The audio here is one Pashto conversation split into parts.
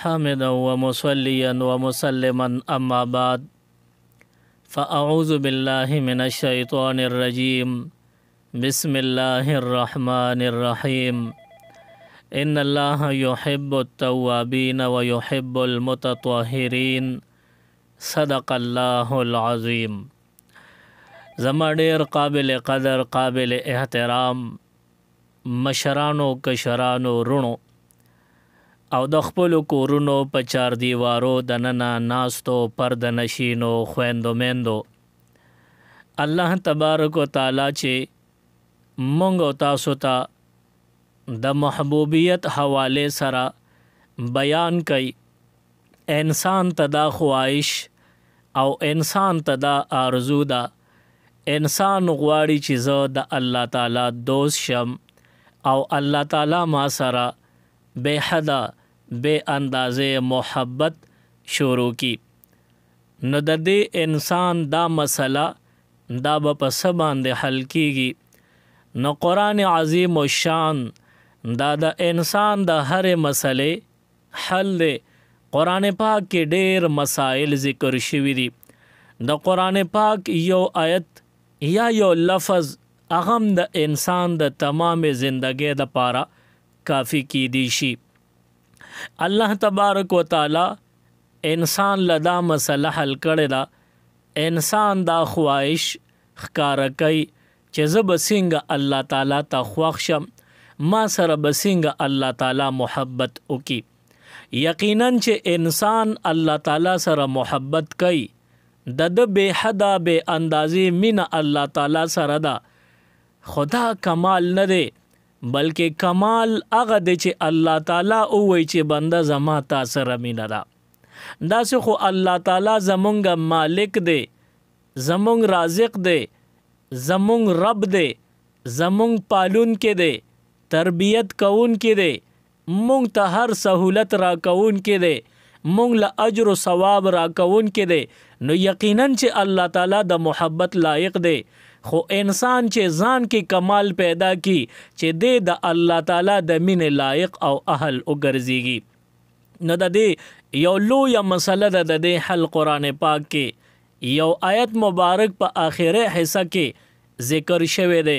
حامدا ومصليا ومسلما أما بعد فأعوذ بالله من الشيطان الرجيم بسم الله الرحمن الرحيم إن الله يحب التوابين ويحب المتطهرين صدق الله العظيم. زما ډیر قابل قدر قابل احترام مشرانو کشرانو رونو او د خپلو کورونو په چار دیوارو دننه ناستو پرده نشینو خویندو میندو، الله تبارک و تعالی چې مونږ او تاسو ته د محبوبیت حواله سره بیان کوي، انسان ته دا خواهش او انسان ته دا آرزو ده، انسان غواړي چې زه د الله تعالی دوست شم او الله تعالی ما سره بے حدا بے اندازه محبت شروع کی. نو د دې انسان دا مسله دا به په څه باندې حل کیږي؟ نو قرآن عظیم الشان دا د انسان د هرې مسلې حل دی. قرآن پاک کې ډېر مسائل ذکر شوي دي. د قرآن پاک یو آیت یا یو لفظ اغم د انسان د تمام زندگی د پاره کافی کی دی شي. الله تبارک و تعالی انسان لدا مسله حل کړی دا. انسان دا خواهش ښکاره کوي چې زه به څنګه الله تعالی ته خوښ شم، ما سره به څنګه الله تعالی محبت وکړي. یقینا چې انسان الله تعالی سره محبت کوي، د بې حده بې اندازې مینه الله تعالی سره ده. خدا کمال نه دی بلکې کمال هغه دی چې الله تعالی ووایي چې بنده زما تا سره مینه ده. داسې خو الله تعالی زمونږ مالک دی، زمونږ رازق دی، زمونږ رب دی، زمونږ پالونکی دی، تربیت کوونکی دی، مونږ ته هر سهولت را کوونکی دی، مونږ له اجر و ثواب را کوونکی دی. نو یقینا چې الله تعالی د محبت لایق دی. خو انسان چې ځان کې کمال پیدا کی چې دې د الله تعالی د مینې لایق او اهل وګرځيږي، نو د دې یو لویه مسله ده. د دې حل قرآن پاک کې یو آیت مبارک په آخره حصہ کې ذکر شوی دی.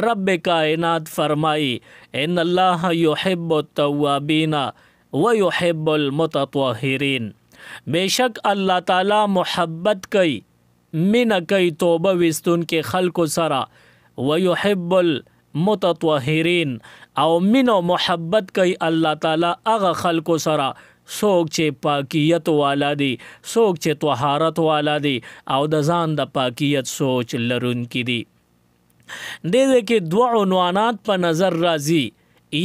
رب کائنات فرمائی ان الله يحب التوابین ويحب المتطهرین. بیشک الله تعالی محبت کوي، مینه کوي توبه وستون کې خلکو سره، ويحب المتطهرین او مینه محبت کوي الله تعالی هغه خلکو سره څوک چې پاکیت والا دي، څوک چې طهارت والا دي او د ځان د پاکیت سوچ لرونکي دي. دې کې دوه عنوانات په نظر راځي.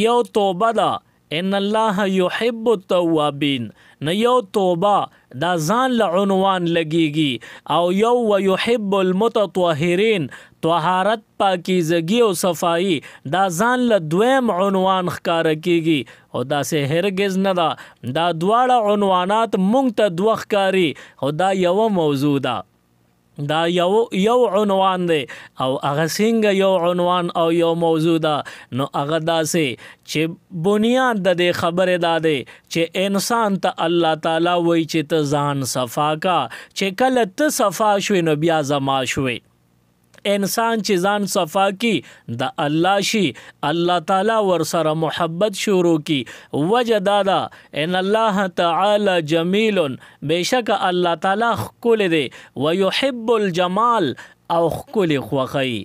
یو توبه ده، ان الله يحب التوابین، نه یو توبه دا ځان له عنوان لګیږي، او یو ويحب المتطهرین طهارت پاکیزگی او صفائی دا ځان له دویم عنوان ښکاره کیږي. او داسې هرگز نه ده. دا دواړه عنوانات مونږ ته دوه ښکاري، خو دا یوه موضوع ده، دا یو عنوان دی. او هغه څنګه یو عنوان او یو موضوع ده؟ نو هغه داسې چې بنیاد د دې خبرې دا دی چې انسان ته الله تعالی وایي چې ته ځان صفا کا، چې کله ته صفا شوې نو بیا زما شوې. انسان چې ځان صفا کی د الله شي، الله تعالی ور سره محبت شروع کی. وجه دا ده ان الله تعالی جمیل، بیشک الله تعالی ښکلی دی، ويحب الجمال او ښکلی خوښوي.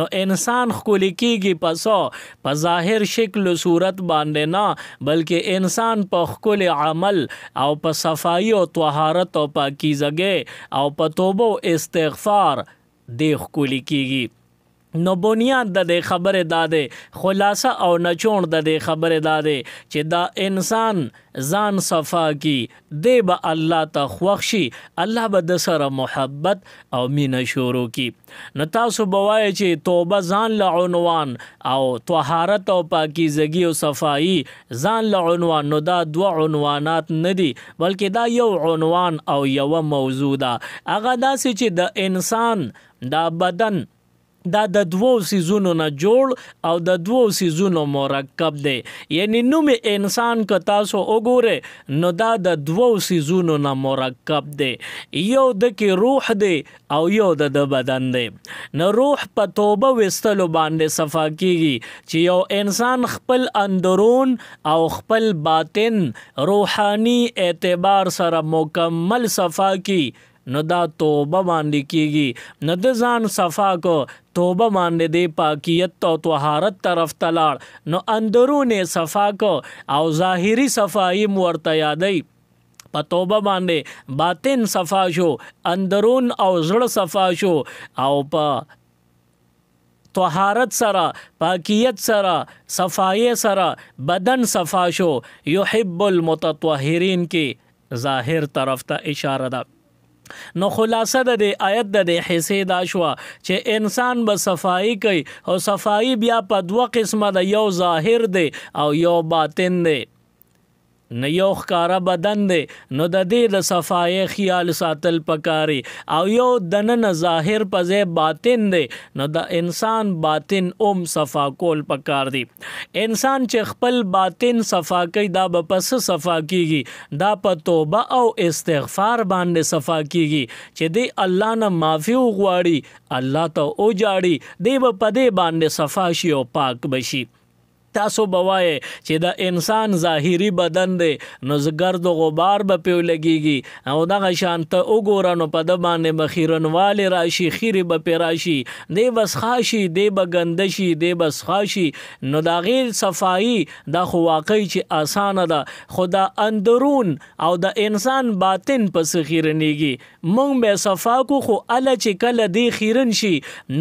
نو انسان ښکلی کیږي په ظاهر شکل و صورت باندې نه، بلکې انسان په ښکلی عمل او په صفائی او طهارت او پاکیزګۍ او په توبه او استغفار دی ښکلی کیږي. نو بنیاد د دې خبرې دا دی، خلاصه او نچوړ د دې خبرې دا دی چې دا انسان ځان صفا کی، دی به الله ته خوښ شي، الله به د سره محبت او مینه شروع کی. نو تاسو به وایئ چې توبه ځان له عنوان او طهارت او پاکیزگی او صفائی ځان له عنوان، نو دا دوه عنوانات نه دي بلکې دا یو عنوان او یوه موضوع ده. هغه داسې چې د انسان دا بدن دا د دوو سیزونو نه جوړ او د دوو سیزونو مرکب دی. یعنی نوم انسان که تاسو وګوره نو دا د دوو سیزونو نه مرکب دی. یو د کې روح دی او یو د بدن دی. نو روح په توبه وستلو باندې صفا کیږي چې یو انسان خپل اندرون او خپل باطن روحانی اعتبار سره مکمل صفا کی نو دا توبه باندې کیږي. نو د ځان صفا کو توبه باندې دی پاکیت او طهارت طرف تلاړ نو اندرون صفا کو او ظاهری صفائی ورته یادی. په توبه باندې باطن صفا شو، اندرون او زړه صفا شو او په طهارت سره پاکیت سره صفای سره بدن صفا شو. یحب المتطهرین کې ظاهر طرف ته اشاره ده. نو خلاصه د دې آیت د حصې دا شوه چې انسان به صفائی کوي او صفائی بیا په دوه قسمه ده، یو ظاهر دی او یو باطن دی. نه یو ښکارا بدن دی نو د دې د صفای خیال ساتل پکاري او یو دننه ظاهر په ځای باطن دی نو د انسان باطن صفا کول پکار دی. انسان چې خپل باطن صفا کوي دا به پس صفا کیږي، دا په توبه او استغفار باندې صفا کیږي چې دی الله نه معافي وغواړي، الله ته وجاړي، دی به په دې باندې صفا شي او پاک بشي. تاسو بوای چې د انسان ظاهری بدن دی نو زګرد و غبار به پیو لګیږي او دغه شانته وګوره نو په د باندې بخیرنواله راشي، خیری به پی راشي، دی بس خاشي، دی به ګندشي، دی بس خاشي. نو دا غیر صفائی دا خو واقعي چې آسانه ده، خدا اندرون او د انسان باطن پس خیرنیږي. مونږ به صفا کو خو اله چې کله دی خیرن شي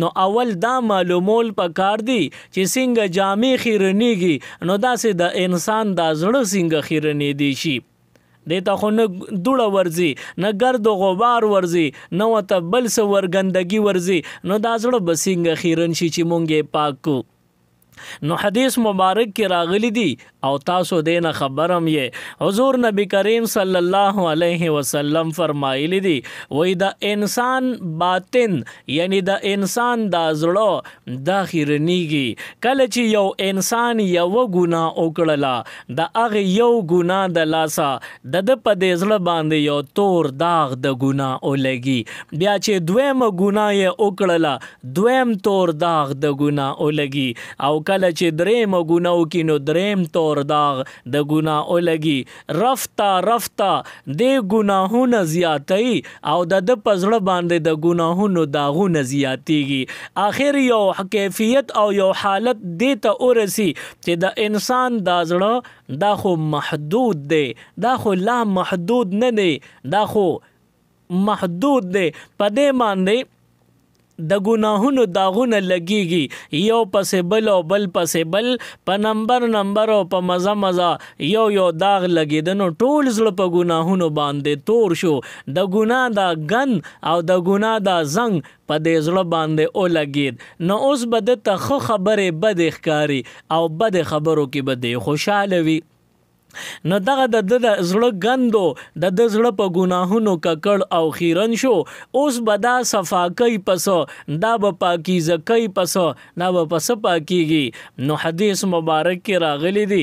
نو اول دا معلومول پکار دی چې څنګه جامې خیرن نو داسې د انسان دا زړه څنګه خیرنی دی شي. دیتا خو نه دوړه ورزي، نه ګرد و غبار ورزي، نه ورته بل څه ورګندګي ورزي، نو دا زړه به څنګه خیرن شي چې مونږ یې پاک کو. نو حدیث مبارک کې راغلی دی او تاسو دینه خبرم یې حضور نبی کریم صلی الله علیه وسلم فرمایلی دی وای د انسان باطن یعنی د انسان د زړه د خیرنیږي کله چې یو انسان یو ګناه وکړله د هغه یو ګناه د لاسه د په دې زړه باندې یو تور داغ د ګناه ولګي، بیا چې دویمه ګناه یې وکړله دویم تور داغ د ګناه ولګي او کله چې دریم ګناو کې نو دریم تور داغ د ګناه ولګي. رفتا د ګناهونه زیاتي او د پزړه باندې د ګناهونو داغونه زیاتیږي. اخر یو کیفیت او یو حالت دې ته ورسی چې د انسان دا زړه دا خو محدود دی، دا خو لا محدود نه دی، دا خو محدود دی، په دې باندې د ګناهونو داغونه لګیږي، یو پسې بل او بل پسې بل په نمبر او په مزه یو داغ لګیدنو ټول زړه په ګناهونو باندې تور شو. د ګناه دا ګن او د ګناه دا زنګ په دې زړه باندې او لګید نو اوس به د ته خبرې بد ښکاری او بد خبرو کې به د خوشاله وي. نو دغه د زړه ګندو د زړه په ګناهونو ککړ او خیرن شو، اوس به دا صفا کوي پسو دا به پاکیزه کوي پسو دا به پس پاکیږي. نو حدیث مبارک کې راغلی دی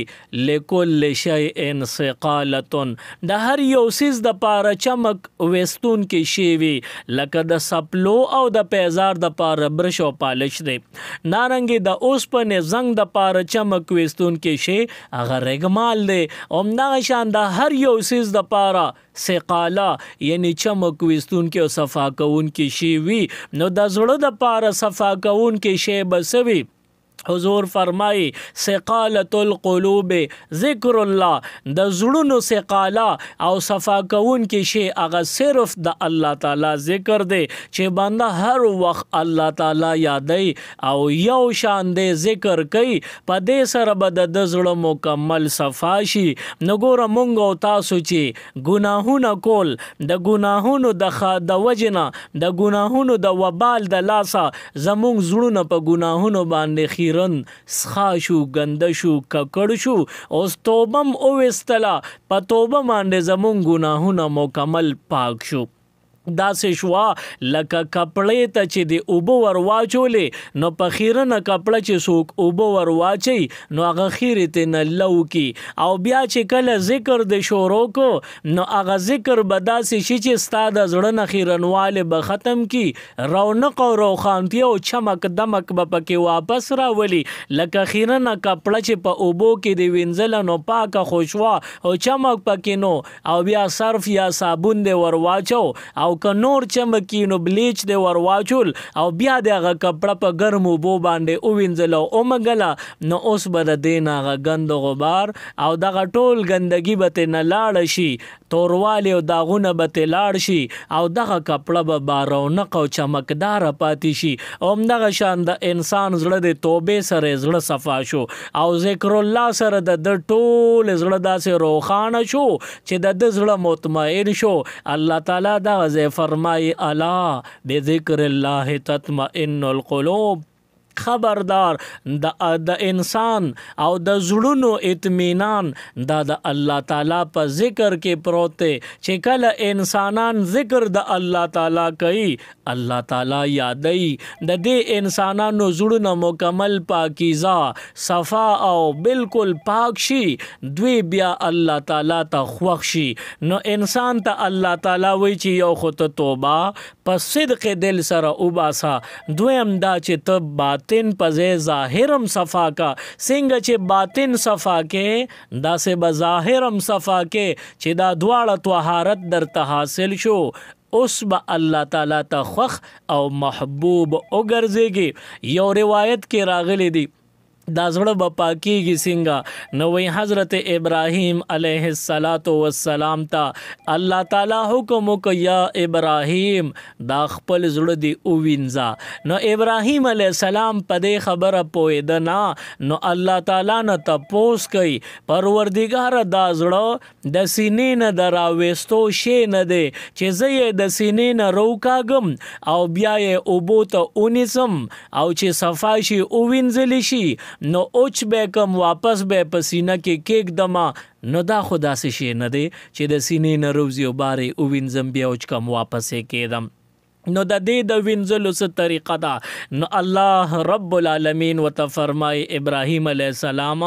لکل شیء ثقالتن د هر یو سیز د پاره چمک وستون کې شی وی لکه د سپلو او د پیزار د پاره برش او پالش دی، نارنګي د اوسپنې زنګ د پاره چمک وستون کې شی هغه رګمال دی. همدغه شان د هر یو سیز د پاره سقاله یعنی چمک وستون کې او صفا کون کې شی وی نو د زړه د پاره صفا کون کې شی بسوي. حضور فرمای سقالت القلوب ذکر الله د زړونو سقاله او صفا کون کې شی هغه صرف د الله تعالی ذکر دی چې بنده هر وخت الله تعالی یادای او یو شان دی ذکر کوي په دې سره به د زړه مکمل صفا شي. نو ګوره مونږ او تاسو چې ګناهونه کول د ګناهونو د وجنه د ګناهونو د وبال د لاسه زمونږ زړونه په ګناهونو باندې سخا شو، ګنده شو، ککړ شو، اوس توبم او استلا په توبه باندې زمون ګناهونه مکمل پاک شو. داسې شوه لکه کپړې ته چې د اوبه ور واچولې نو په خیرنه کپړه چې څوک اوبه ور واچي نو هغه خیرې ته نه لو کی او بیا چې کله ذکر د شروع کو نو هغه ذکر به داسې شي چې ستا د زړه نه خیرنواله به ختم کی رونق او روښانتیا او چمک دمک به پکې واپس راولي لکه خیرنه کپړه چې په اوبو کې د وینځله نو پاکه خوشوا او چمک پکې نو او بیا صرف یا صابون دی ور واچو او که نور چمکی نو بلیچ دی ور واچول او بیا د هغه کپړه په ګرم اوبو باندې ووینځله او ومږله نو اوس به د دې نه هغه ګند غبار او دغه ټول ګندګي به ترې نه لاړه شي توروالی او داغونه به ترې لاړ شي او دغه کپړه به بارونق او چمکداره پاتې شي او همدغه شان د انسان زړه د توبې سره زړه صفا شو او ذکر الله سره د ټول زړه داسې روښانه شو چې د زړه مطمئن شو الله تعالی دغه ځای فرمایي الا بذکر الله تطمئن القلوب خبردار د انسان او د زړونو اطمینان دا د الله تعالی په ذکر کې پروت دی چې کله انسانان ذکر د الله تعالی کوي الله تعالی یادوي د دې انسانانو زړونه مکمل پاکیزه صفا او بالکل پاک شي دوی بیا الله تعالی ته خوښ شي نو انسان ته الله تعالی وایي چې یو خو ته توبه په صدق دل سره وباسه دویم دا چې ته باطن پزې ظاهرم صفا کا څنګه چې باطن صفا کې داسې به ظاهرم صفا کې چې دا دواړه طهارت درته حاصل شو اوس به الله تعالی ته خوښ او محبوب وګرځېږي یو روایت کې راغلی دی دا زړه به پاکیږي څنګه نو وی حضرت ابراهیم علیه السلام ته الله تعالی حکم وکړ یا ابراهیم دا خپل زړه دی ووینځه نو ابراهیم علیه السلام په دې خبره پوهېده نه نو الله تعالی نه تپوس کوي پروردګار دا زړه د سینې نه د راویستو شی نه دی چې زه یې د سینې نه روکاږم او بیا یې اوبو ته ونیسم او چې صفا شي ووینځلی شي نو اوچ به کم واپس به پسینه کې کېک دما نو دا خدا سي شي نه دی چې د سینې نه روزي او بارې وینځم بیا اوچ کم واپس کېدم نو د دې د وینځلو څه طریقه ده نو الله رب العالمین وته فرمای ابراهیم علیه السلام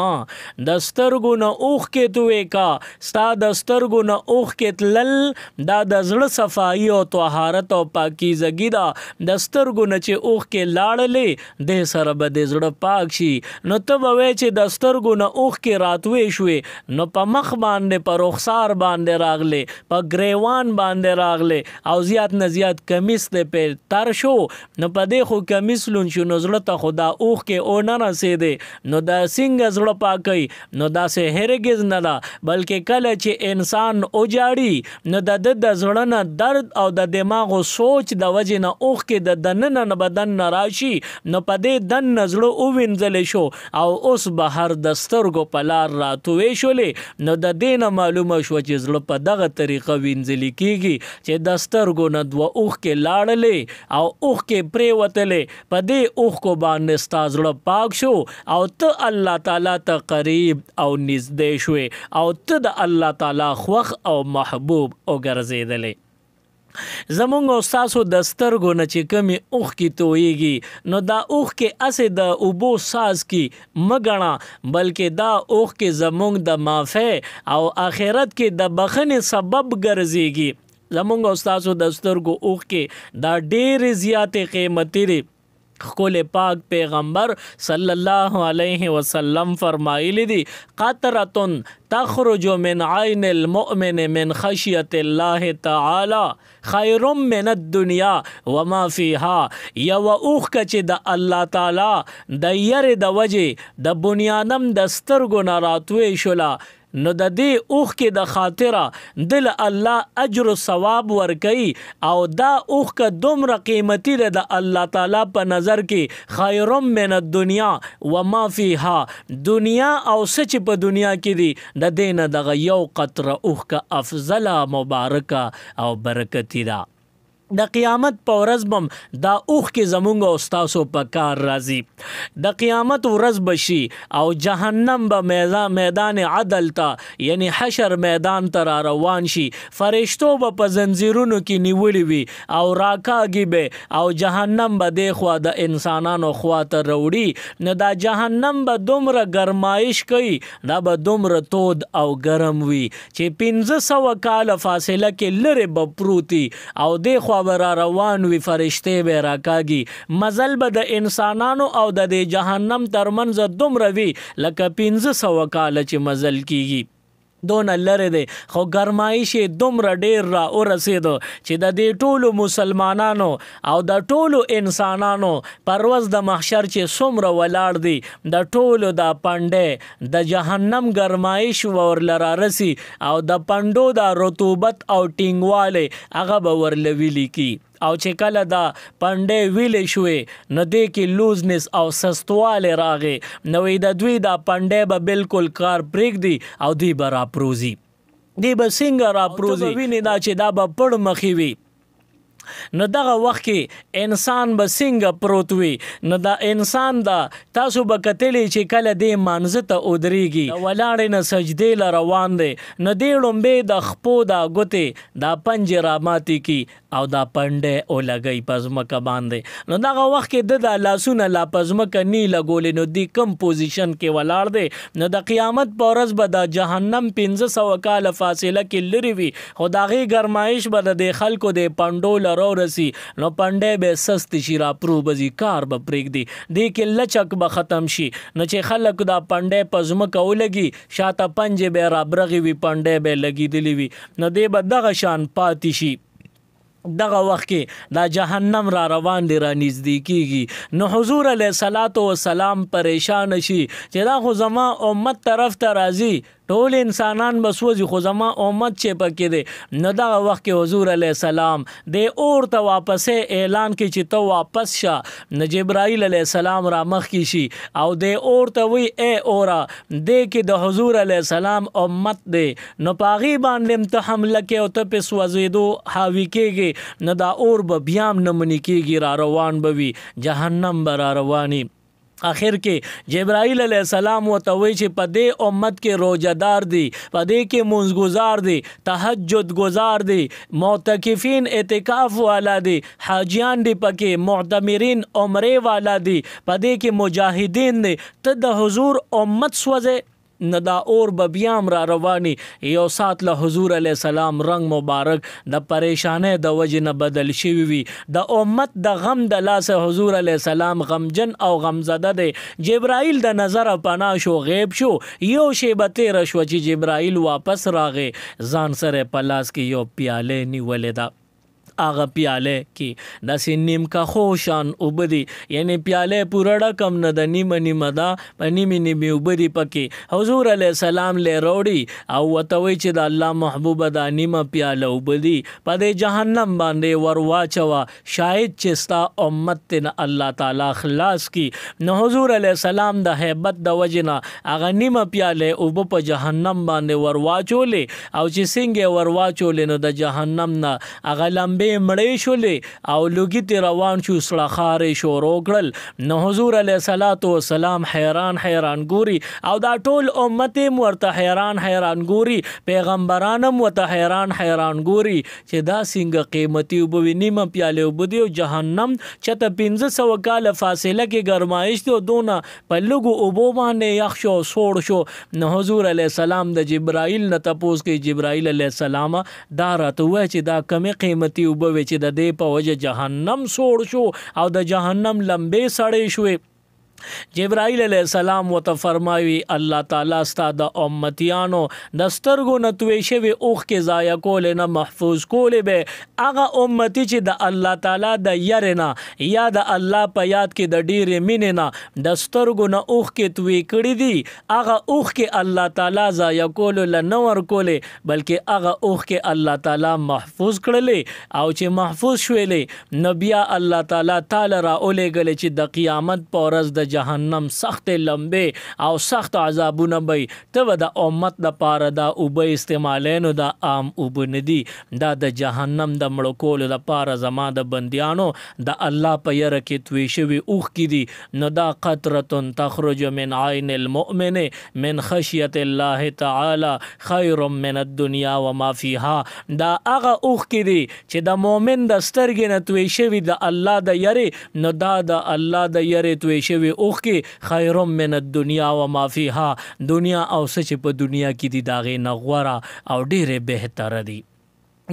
د سترګو نه اوښ کې توې کا ستا د سترګو نه اوښ کې تلل دا د زړه صفایي او طهارت او پاکیزګي ده د سترګو نه چې اوښ کې لاړلې د سره به د زړه پاک شي نو ته به وایې چې د سترګو نه اوښ کې راتوې شوې نو په مخ باندې په رخسار باندې راغلې په ګریوان باندې راغلې او زیات نه زیات کمیس د په تر شو نو په دې خو کمیس لون شو نو زړه ته خدا اوخ کې او نه رسېدې نو دا څنګه زړه پاکي نو دا سه هرګز نه ده بلکې کله چې انسان او جاړي نو د زړه نه درد او د دماغ او سوچ د وجې نه اوخ کې د دننه نه بدن نه راشي نو په دې دن زړه او وینځل شو او اوس بهر د سترګو په لار راتوې شولې نو د دې نه معلومه شو چې زړه په دغه طریقه وینځل کېږي چې د سترګو نه دوه اوخ کې لاړ او اوخ کې پریوتلې په دې اوخ کو باندې ستا زړه پاک شو او ته الله تعالی ته قریب او نږدې شوې او ته د الله تعالی خوښ او محبوب وګرځېدلې زمونږ او ستاسو د سترګو نه چې کمې اوښ کې تویږي نو دا اوښ کې اسې د اوبو ساز کې مه ګڼه بلکې دا اوښ کې زمونږ د معافۍ او آخرت کې د بخښنې سبب ګرځېږي زمونږ او ستاسو د سترګو اوښ کې دا ډېرې زیاتې قیمتي دي خپل پاک پیغمبر صلی الله علیه وسلم فرمایلی دي قطرة تخرج من عین المؤمن من خشیت الله تعالی خیر من الدنیا وما فیها یو اوخ چې د الله تعالی د یری د وجه د بنیادم د سترګو نه راتوي شولا نو د دې اوخ کې د خاطره دل الله اجر و ثواب ورکي او دا اوخ که دومره قیمتي ده د الله تعالی په نظر کې خیر من الدنیا وما فیها دنیا او سچ په دنیا کې دي د دې نه دغه یو قطره اوخ که افضله مبارکه او برکتي ده د قیامت په ورځ بم دا اوخ کې زمونږ او ستاسو په کار راځي د قیامت ورځ بشي او جهنم به میدان عدل ته یعنی حشر میدان ته را روان شي فرشتو به په زنځیرونو کې نیولي وي او راکاږي به او جهنم به دی خوا د انسانانو خوا ته راوړي نو دا جهنم به دومره ګرمایش کوي دا به دومره تود او ګرم وي چې 1500 کاله فاصله کې لرې به پروتي او دی خوا را روان وي فرشتې به راکاږي مزل به د انسانانو او د جهنم ترمنځ دومره وي لکه 1500 کاله چې مزل کیږي دونه لرې دی خو ګرمایش یې دومره ډېر را ورسېدو چې د دې ټولو مسلمانانو او د ټولو انسانانو پر ورځ د محشر چې څومره ولاړ دي د ټولو دا پنډې د جهنم ګرمایش ورله رارسي او د پنډو دا رطوبت او ټینګوالی هغه به ورله ویلي کی او چې کله دا پنډې ویلې شوې نو دې کې لوزنس او سستوالی راغې نو د دوی دا پنډې به بالکل کار پرېږدي او دوی به راپروزي دوی به څنګه راپروزي وینې دا چې دا به پړ مخې وي نو دغه وخت کې انسان به څنګه پروت وي نو دا انسان دا تاسو به کتلی چې کله دې مانځه ته ودرېږي د ولاړې نه سجدې له روان دی نو دې لومبې د خپو دا ګوتې دا پنجې راماتې کی او دا پنډې ولګوي په ځمکه باندې نو دغه وخت کې د دا لاسونه لا په ځمکه نی لګولې نو دی کم پوزیشن کې ولاړ دی نو د قیامت په ورځ به د جهنم 1500 کاله فاصله کې لرې وي خو د هغې ګرمایش به د دې خلکو د پنډو له راورسي نو پنډې به سست شي راپرو بځي کار به پرېږدي دې کې لچک به ختم شي نو چې خلک دا پنډې په ځمکه ولګي شاته پنجې به رابرغې وي پنډې به لګېدلې وي نو دې به دغه شان پاتې شي دغه وخت کې دا جهنم را روان دی را نږدې کیږي نو حضور علیه الصلاة والسلام پریشان شي چې دا خو زما امت طرف ته راځي ټول انسانان به سوځي خو زما امت چې پکې دی نو دغه وخت کې حضور علیه السلام د اور ته واپسې اعلان کې چې ته واپس شه نو جبرائیل علیه السلام را مخکې شي او د اور ته وی ای اورا دې کې د حضور علیه السلام امت دی نو په هغې باندې ته حمله کې او ته پې سوځېدو حاوي کېږي نو دا اور به بیا هم نه منې کېږي را روان به وي جهنم به را رواني آخر کې جبرائیل علیہ السلام ورته وایي چې په دې امت کې روزه‌دار دي په دې کې مونځګزار دي تهجد گزار دي معتکفین اعتکاف والا دي حاجیان دي پکې معتمرین عمرې والا دي په دې کې مجاهدین دي ته د حضور امت سوځې نو دا اور به بیا هم را رواني یو سات له حضور علیه السلام رنگ مبارک د پریشانۍ د وجې نه بدل شوي وي د امت د غم د لاسه حضور علیه السلام غمجن او غمزده دی جبرائیل د نظره پناه شو غیب شو یو شیبه تېره شوه چې جبرائیل واپس راغی ځان سره په لاس کې یو پیاله نیولې ده هغه پیاله کې داسې نیمکه خوشان اوبه دي یعنی پیاله پوره ډکم نه د نیمه نیمه ده په نیمې نیمې اوبه دي پکې حضور علیه السلام لی راوړي او ورته وایي چې د الله محبوبه دا نیمه پیاله اوبه دي په دې جهنم باندې ور واچوه شاید چې ستا امت ته نه الله تعالی خلاص کی نو حضور علیه السلام د هیبت د وجې نه هغه نیمه پیاله اوبه په جهنم باندې ور واچولې او چې څنګه ور واچولې نو د جهنم نه هغه لمبې مړې شولې او لوګي ته روان شو سړه خارې شروع کړل نو حضور علیه الصلاة والسلام حیران ګوري او دا ټول امت ورته حیران ګوري پیغمبران هم ورته حیران ګوري چې دا څنګه قیمتي اوبه وي نیمه پیاله اوبه دي او جهنم چې ته 1500 کاله فاصله کې ګرمایش دی او دونه په لږو اوبو باندې یخ شو سوړ شو نو حضور علیه السلام د جبرائیل نه تپوس کوي جبرائیل علیه السلام دا راته ووایه چې دا کمې قیمتي اوبه وي چې د دې په وجه جهنم سوړ شو او د جهنم لمبې سړې شوې جبرائیل علیہ السلام ورته فرمایي الله تعالی ستا د امتیانو د سترګو نه تویې شوي اوښ کې ضایع کولې نه محفوظ کولې به هغه امتي چې د الله تعالی د یرې نه یا د الله په یاد کې د ډېرې مینې نه د سترګو نه اوښ کې تویې کړي دي هغه اوښ کې الله تعالی ضایع کولو له نه ورکولې بلکې هغه اوښ کې الله تعالی محفوظ کړلې او چې محفوظ شویلې نو بیا الله تعالی را اولېږلې چې د قیامت په ورځ د جهنم سخت لمبه او سخت عذابونه بی ته د امت د پاره دا اوبه استعمالینو دا عام اوبه ندي دا د جهنم د مړو کولو د پاره زما د بندیانو د الله په یره کې توی شوي اوښ کې دي نو دا قطره تخرج من عین المؤمن من خشیت الله تعالی خیر من الدنیا وما فیها دا هغه اوښ کې دي چې د مؤمن د سترګې نه توی شوي د الله د یرې نو دا د الله د یرې توی شوي اوښ کې خیر من الدنیا وما فیها دنیا او څه چې په دنیا کې دي د هغې نه غوره او ډېرې بهتره دي.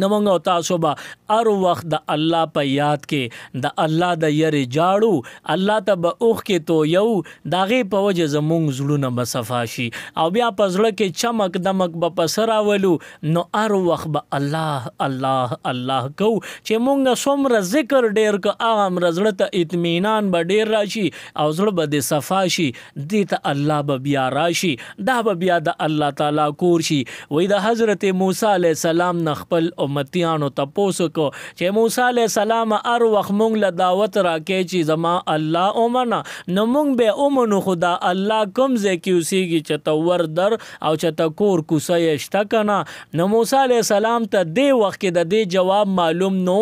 نو موږ او تاسو به هر وخت د الله په یاد کې د الله د یرې جاړو الله ته به اوښ کې تویو د هغې په وجه زمونږ زړونه به صفا شي او بیا په زړه کې چمک دمک به په څه راولو نو هر وخت به الله الله الله کو چې مونږ څومره ذکر ډېر که هغه همره زړه ته اطمینان به ډېر راشي او زړه به دې صفا شي دې ته الله به بیا راشي دا به بیا د الله تعالی کور شي. وایي د حضرت موسی علیه السلام نه خپل امتیانو تپوسو کو چې موسی علیہ السلام هر وخت مونږ له دعوت راکې چې زما الله اومنه نو مونږ به اومنو خدا الله کوم ځای کې اوسېږي چې ته ور در او چې ته کور کوڅه یې شته که نه نو موسی علیہ السلام ته دې وخت کې د دې جواب معلوم نو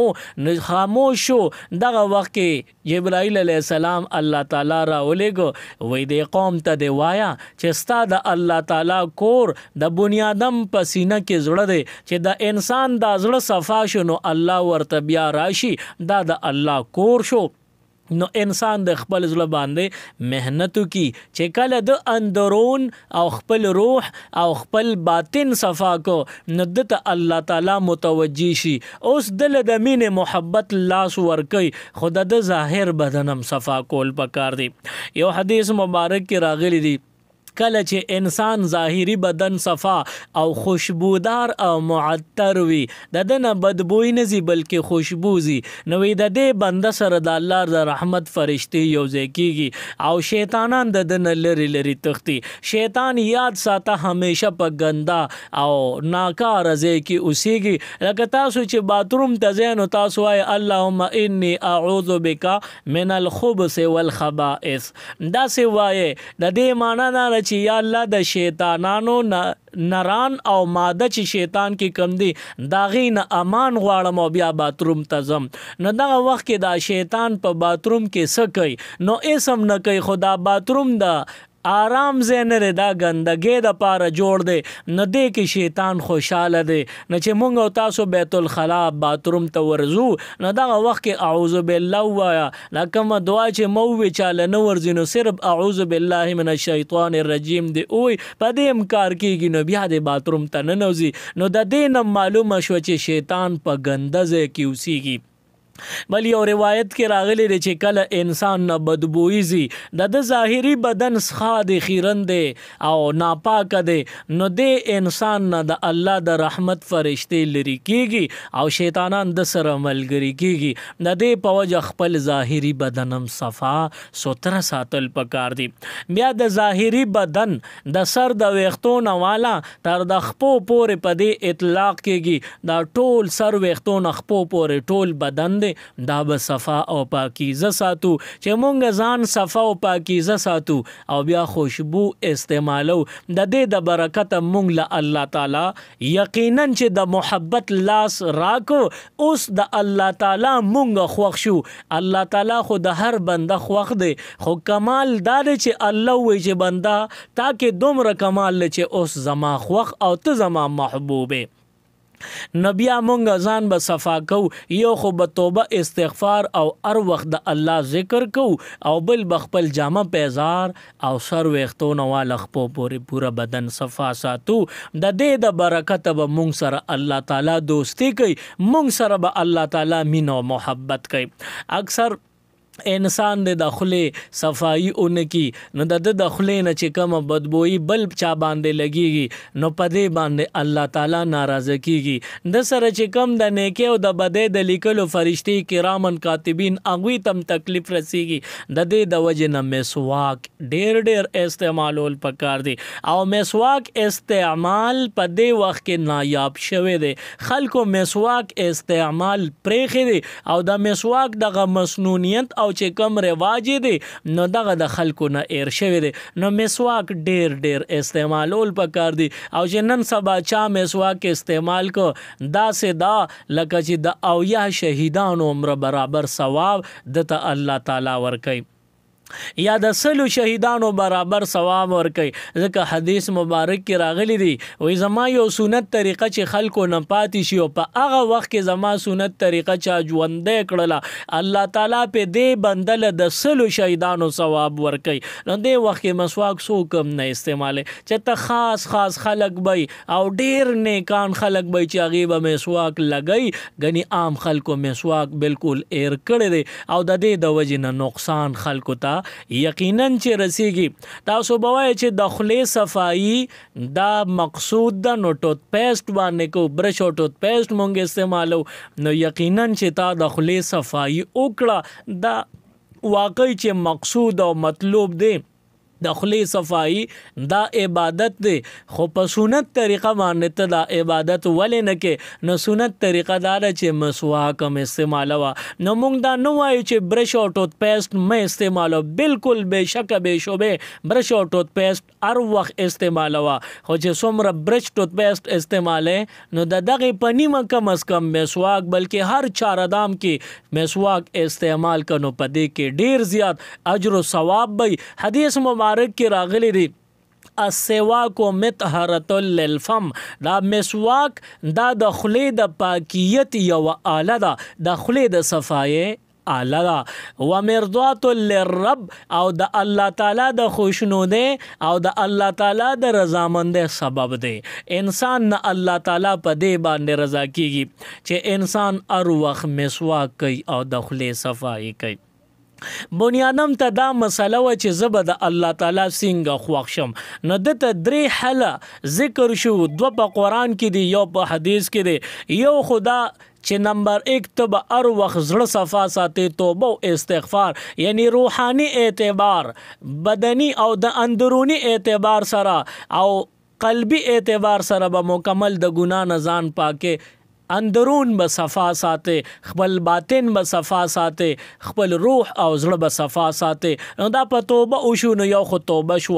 خاموش شو. دغه وخت کې جبرائیل علیہ السلام الله تعالی راولېږه وایي دې قوم ته دې وایه چې ستا د الله تعالی کور د بنیادم په سینه کې زړه دی چې د انسان دا زړه صفا شو نو الله ورته بیا راشي دا د الله کور شو. نو انسان د خپل زړه باندې محنت کی چې کله د اندرون او خپل روح او خپل باطن صفا کو نو د الله تعالی متوجی شي اوس دل د مين محبت لاس ورکی خود د ظاهر بدنم صفا کول پکار دی. یو حدیث مبارک کې راغلی دی کله چې انسان ظاهری بدن صفا او خوشبودار او معطر وي د دنه بدبوئی نه زی بلکې خوشبوزي نو د دې بنده سره د الله د رحمت فرشتي یو ځای کیږي او شیطانان د دنه لری لری تختی. شیطان یاد ساته همیشه په ګندا او ناکار ځای کې اوسېږي لکه تاسو چې باتروم ته ځئ نو تاسو وایئ اللهم انی اعوذ بک من الخبث والخبائث داسې وایئ د دې معنی دا چې یا الله د شیطانانو نران او ماده چې شیطان کې کم دي دا غي نه امان غواړم او بیا باتروم ته ځم نو دغه وخت کې دا شیطان په باتروم کې څه کوي نو اسم نه کوي خدا باتروم دا آرام زینره دا ګندګي د پاره جوړ دی نو دې کې شیطان خوشاله دی نو چې مونږ او تاسو بیت الخلا باتروم ته ورزو نو دغه وخت کې اعوذ بالله وایا لکه دعا چې مو وی چاله نو ورزینو صرف اعوذ بالله من الشیطان الرجیم دی اوی په دې امکار کېږي نو بیا د باتروم ته نه نوځي نو د دې نه معلومه شو چې شیطان په ګندزه کې اوسېږي. بل یو روایت کې راغلی دی چې کله انسان نه بدبوئی زی د ظاهری بدن څخه د خیرن دی او ناپاک دی نو د انسان نه د الله د رحمت فرشتي لري کیږي او شیطانان د سره ملګری کیږي د دې په وجه خپل ظاهری بدنم صفا سوتره ساتل پکار دی. بیا د ظاهری بدن د سر د ویښتو نه والا تر د خپو پورې په دې اطلاق کیږي دا ټول سر ویښتو نه خپو پورې ټول بدن دی دا به صفا او پاکیزه ساتو چې مونږ ځان صفا او پاکیزه ساتو او بیا خوشبو استعمالو د دې د برکت مونږ له الله تعالی یقینا چې د محبت لاس راکو اوس د الله تعالی مونږ خوښ شو. الله تعالی خو د هر بنده خوښ دی خو کمال دا دی چې الله وی چې بنده تاکه دومره کمال چې اوس زما خوښ او ته زما محبوبه نو بیا مونږ ځان به صفا کو یو خو به توبه استغفار او هر وخت د الله ذکر کو او بل بخپل جامه پیزار او سر ویښتونه والا خپو پورې پورا بدن صفا ساتو د دې د برکت به مونږ سره الله تعالی دوستی کوي مونږ سره به الله تعالی مینه او محبت کوي. اکثر انسان د داخله صفائی اونکی نو د داخله نه چې کوم بدبوئی بل چا باندې لګيږي نو پدې باندې الله تعالی ناراضه کیږي د سره چې کوم د نیکی او د بدې د لیکلو فرشتي کرامن کاتبین اغوی تم تکلیف رسیږي د دې د وجه نه مسواک ډېر استعمالول پکار دی او مسواک استعمال په دې وخت کې نایاب شوی دی خلکو مسواک استعمال پرېخي دی او د مسواک دغه مسنونیت او او چې کم رواج دی نو دغه د خلکو نه ایر شوی دی. نو مسواک ډیر استعمالول پکار دی او چې نن سبا چا مسواک استعمال کو داسې دا لکه چې د اویا شهیدانو عمر برابر ثواب دته الله تعالی ورکوي یا د سلو شهیدانو برابر ثواب ورکوي. ځکه حدیث مبارک کې راغلی دی وای زما یو سنت طریقه چې خلکو نه پاتې شي او په هغه وخت کې زما سنت طریقه چا ژوندې کړله الله تعالی په دې بندل د سلو شهیدانو ثواب ورکوي. نو دې وخت کې مسواک څوک هم نه استعماله چې ته خاص خلک بی او ډیر نیکان خلک بی چې هغې به مسواک لګی ګنې عام خلکو مسواک بالکل ایر کړی دی او د دې د وجې نه نقصان خلکو ته یقینا چې رسیږي. تاسو به وایئ چې د خولې صفایي دا مقصود ده نو ټوت پیسټ باندې کو برش او ټوت پیسټ مونږ استعمالو نو یقینا چې تا د خولې صفایي وکړه دا واقعي چې مقصود او مطلوب دی د خولې صفایي دا عبادت دی خو په سنت طریقه باندې ته دا عبادت ولې نه کې نو سنت طریقه دا ده چې مسواک هم استعمالوه. نو موږ دا نه وایو چې برش او ټوت پیسټ مه استعمالو بالکل بېشکه بېشوبې برش او ټوت پیسټ هر وخت استعمالوه خو چې څومره برش ټوت پیسټ استعمالې نو د دغې په نیمه کم از کم مسواک بلکې هر چارهدام کې مسواک استعمال کنو په دې کې ډیر زیات اجر و ثواب وي. حدیث مبارک کې راغلی دی السواک مطهرۃ للفم دا مسواک دا د خولې د پاکیت یو آله ده د خولې د صفایې آله ده و مرضات للرب او د الله تعالی د خوشنودی او د الله تعالی د رضامندی سبب دی. انسان نه الله تعالی په دې باندې رضا کیږي چې انسان هر وخت مسواک کوي او د خولې صفایي کوي. بنیادم ته دا مسله و چې زه به د الله تعالی څنګه خوښ شم نو دته درې حله ذکر شو دوه په قرآن کې دی یو په حدیث کې دی. یو خدا چې نمبر 1 ته به هر وخت زړه صفا ساتي توبه او استغفار یعنی روحاني اعتبار بدني او د اندروني اعتبار سره او قلبي اعتبار سره به مکمل د ګناه نه ځان پاکه اندرون به صفا ساته خپل باطن به صفا ساته خپل روح او زړه به صفا ساته نو دا په توبه وشو نو یو خو توبه شو.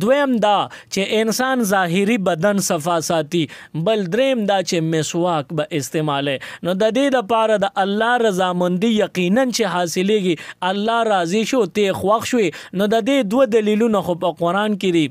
دویم دا چې انسان ظاهری بدن صفا ساتي بل دریم دا چې مسواک به استعماله نو د دې لپاره د الله رضامندی یقینا چې حاصلېږي الله راضي شو ته خوښ شوې نو د دې دوه دلیلونه خو په قرآن کې دي.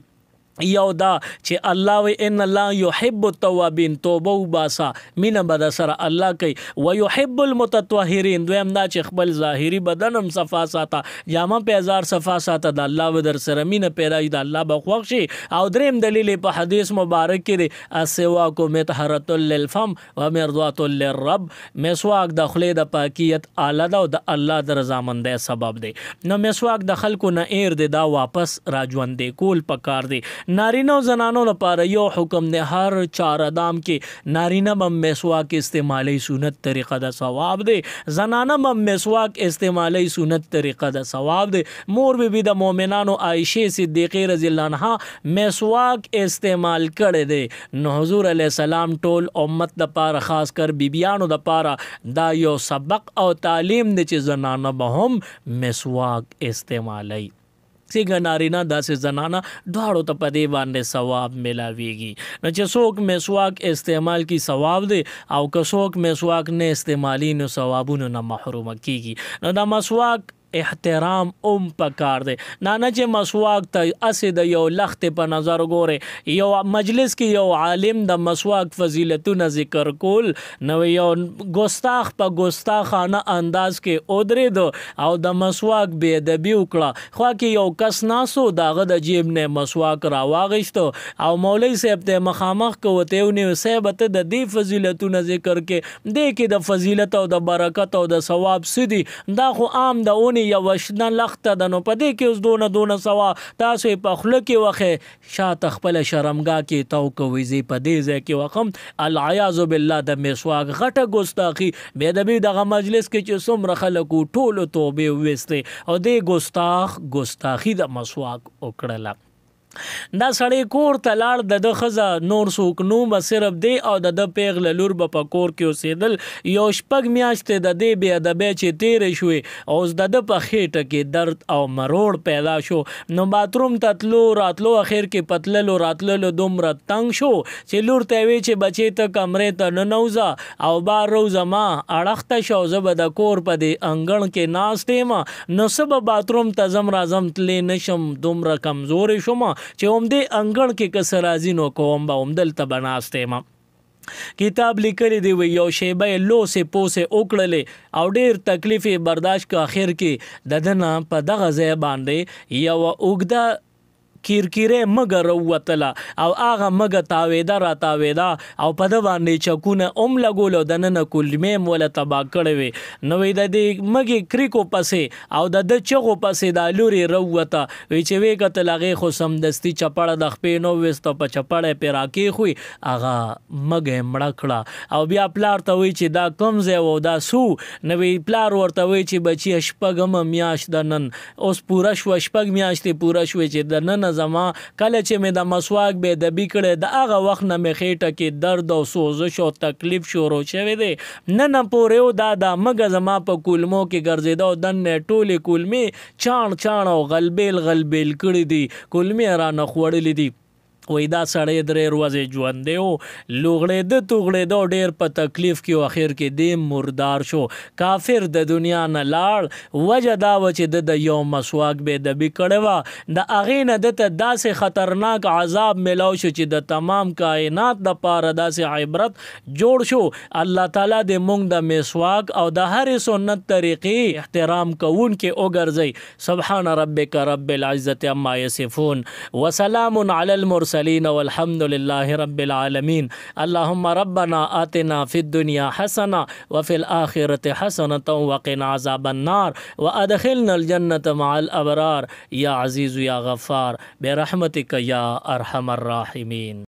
یو دا چې الله و ان الله يحب التوابین توبه وباسا مینه بد سره الله کوي و يحب المتطهرین دویم دا چې خپل ظاهری بدن هم صفا ساته جامه په هزار صفا ساته د الله و در سره مینه پیدا د الله بخښ شي. او دریم دلیل په حدیث مبارک کې دی السواک مطهرۃ للفم و مرضات للرب مسواک د خولې د پاکیت آله ده او د الله د رضامندی سبب دی. نو مسواک د خلکو نه ایر دی دا واپس راژوندې کول پکار دی. نارینه او زنانو لپاره یو حکم دی هر چارهدام کې نارینه به مسواک استعمالی سنت طریقه د ثواب دی زنانه به مسواک استعمالی سنت طریقه د ثواب دی. مور بی د مؤمنانو عائشه صدیقه رضی الله عنها مسواک استعمال کړی دی نو حضور علیه السلام ټول امت د پاره خاص کر بیبیانو د پاره دا یو سبق او تعلیم دی چې زنانه به هم مسواک استعمالی څنګه نارینه داسې زنانه دواړو ته په دې باندې ثواب ملاویږي. نو چې څوک مسواک استعمال کی ثواب دی او که څوک مسواک نه استعمالي نو ثوابونو نه محروم کیږي. نو دا مسواک احترام پکار دی نه چې مسواک ته اسې د یو لخت په نظر ګوره یو مجلس کې یو عالم د مسواک فضیلتونه ذکر کول نو یو ګستاخ په ګستاخانه انداز کې ودرېدو او د مسواک بې ادبي وکړه خوا کې یو کس ناسو داغه د جیب نه مسواک راواغشتو او مولوي صاحب ته مخامخ کوته ونیو صاحب ته د دې فضیلتونه ذکر کې دې کې د فضیلت او د برکت او د ثواب سدي دا خو عام د یو وشنه لخته د نو پدې کې اوس دونه سوا تاسو په خله کې وخه شاته خپل شرمګا کې تو کوي زی پدې ځای کې وخم العیاذ بالله د مسواک غټه ګستاخی به د دغه مجلس کې چې څومره خلکو ټولو توبه وسته او دې ګستاخی د مسواک وکړه. دا سړی کور ته لاړ، د ښځه نور څوک نو به صرف دی او د پیغله لور به په کور کې اوسېدل. یو 6 میاشتې د دې بې ادبۍ چې تېرې شوې، اوس د په خېټه کې درد او مروړ پیدا شو. نو باتروم ته تلو راتلو، اخر کې پتللو راتللو دومره تنګ شو چې لور ته وی چې بچې ته کمرې ته ننوځه او بار روزه ما اړخته شو، زه به د کور په دې انګړ کې ناست یم، نو څه به باتروم ته ځم راځم تللی نشم، دومره کمزورې شوم چې همدې انګړ کې که څه راځي نو کوم به همدلته به ناست یم. کتاب لیکلی دی وی یو شیبه لوسې پوسې وکړلې او ډیر تکلیف برداشت که، اخر کې د دنه په دغه ځای باندې یو اوږده کیرکیره مګه راووتله او هغه مګه تاویده را تاویده او په ده باندې چکونه هم لګولو، دننه کلمې م وله تباه کړې وې. نو وی د دې مګې کریکو پسې او د ده چغو پسې دا لورې راووته، وی چې ویې کتل هغې خو سمدستي چپړه د خپې نه وویسته، په چپړه یې پرې راکېښوي، هغه مګه یې مړه کړه. او بیا پلار ته وی چې دا کوم ځای و دا سو؟ نو وی پلار ورته وی چې بچیه 6مه میاشت د نن اوس پوره شوه، 6 میاشتې پوره شوې چې د نن زما کله چې مې د مسواک بې ادبي کړې د هغه وخت نه مې خېټه کې درد او سوزش او تکلیف شروع شوی دی. نن پورې و دا مګه زما په کولمو کې ګرځېده او دننه ټولې کولمې چاڼ چاڼ او غلبیل غلبیل کړي دي، کولمې رانه خوړلې دي. وی دا سړی 3 ورځې ژوندی و، لوغړېده توغړېده ډېر په تکلیف کې و، اخر کې دی مردار شو، کافر د دنیا نه لاړ. وجه دا و چې د یو مسواک بې ادبي کړې وه، د هغې نه دته داسې خطرناک عذاب میلاو شو چې د تمام کائنات دپاره داسې عبرت جوړ شو. الله تعالی دې موږ د مسواک او د هرې سنت طریقې احترام کوونکې وګرځئ. سبحان ربک رب العزة عما یصفون وسلام علی المرسلین والحمد لله رب العالمين. اللهم ربنا آتنا في الدنيا حسنة وفي الآخرة حسنة وقنا عذاب النار وأدخلنا الجنة مع الأبرار يا عزيز يا غفار برحمتك يا أرحم الراحمين.